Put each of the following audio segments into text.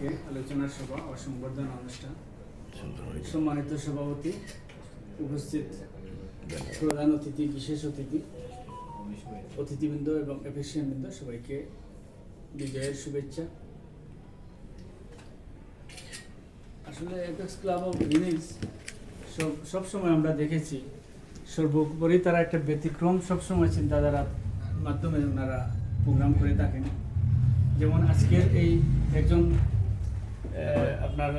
আজকে আলোচনা সভা ও সংবর্ধনা অনুষ্ঠান। সম্মানিত সভাপতি, উপস্থিত প্রধান অতিথি, বিশেষ অতিথি, অতিথিবৃন্দ এবং এফিসিয়েন্টবৃন্দ, সবাইকে বিজয়ের শুভেচ্ছা। আসলে এপেক্স ক্লাব অফ গ্রিনিজ সবসময় আমরা দেখেছি সর্বোপরি তারা একটা ব্যতিক্রম সবসময় চিন্তাধারার মাধ্যমে ওনারা প্রোগ্রাম করে থাকেন। যেমন আজকের এই একজন আপনার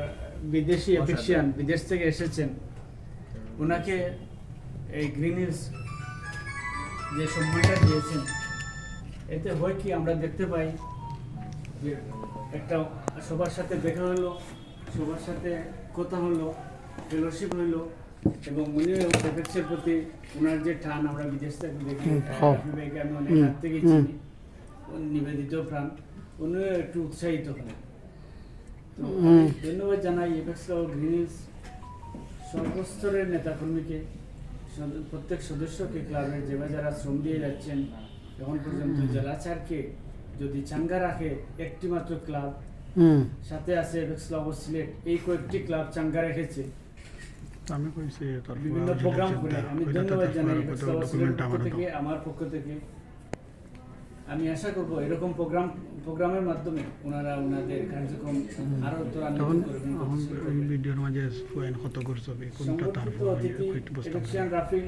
বিদেশি এফিসিয়ান বিদেশ থেকে এসেছেন, ওনাকে এই গ্রিনিজ যে সম্মানটা দিয়েছেন, এতে হয় কি আমরা দেখতে পাই যে একটা সবার সাথে দেখা হলো, সবার সাথে কথা হলো, ফেলোশিপ হইলো, এবং উনিও এপেক্সের প্রতি ওনার যে টান আমরা বিদেশ থেকে দেখি, আমি অনেক হাত থেকে চিনি, নিবেদিত প্রাণ, উনিও একটু উৎসাহিত হলেন। তো ধন্যবাদ জানাই এপেক্স ক্লাব গ্রিনিজ সর্বস্তরের নেতাকর্মীকে, প্রত্যেক সদস্যকে, ক্লাবের যারা শ্রম দিয়ে যাচ্ছেন এখন পর্যন্ত, জেলাচারকে যদি চাঙ্গা রাখে একটি মাত্র ক্লাব সাথে আছে এপেক্স ক্লাব অফ সিলেট, এই কয়েকটি ক্লাব চাঙ্গা রেখেছে বিভিন্ন প্রোগ্রাম করে। আমি ধন্যবাদ জানাই এপেক্স ক্লাব অফ সিলেটের পক্ষ থেকে, আমার পক্ষ থেকে। আমি আশা করব এরকম প্রোগ্রামের মাধ্যমে ওনারা ওনাদের কার্যক্রম আরো ত্বরান্বিত করবেন। ভিডিওর মাঝে কত করছে কোনটা তারপর এফিসিয়ান রাফি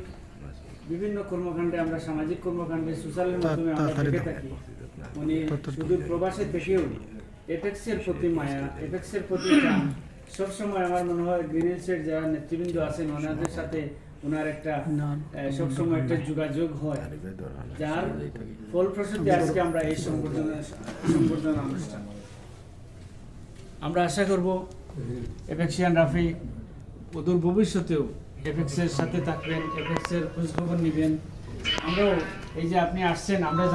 বিভিন্ন কর্মকাণ্ডে, আমরা সামাজিক কর্মকাণ্ডে, সোশ্যালের মাধ্যমে আমরা দেখে থাকি, উনি শুধু প্রবাসে থেকেও এপেক্সের প্রতি মায়া, এপেক্সের প্রতি টান সবসময় আমার মনে হয় গ্রিনিজের যারা নেতৃবৃন্দ আছেন ওনাদের সাথে ওনার একটা সবসময় একটা যোগাযোগ হয়, যার ফলপ্রসূতি আজকে আমরা এই সংবর্ধনা অনুষ্ঠান। আমরা আশা করব এপেক্সিয়ান রাফি অদূর ভবিষ্যতেও এপেক্সের সাথে থাকবেন, এপেক্সের খোঁজখবর নেবেন। আমরাও এই যে আপনি আসছেন, আমরা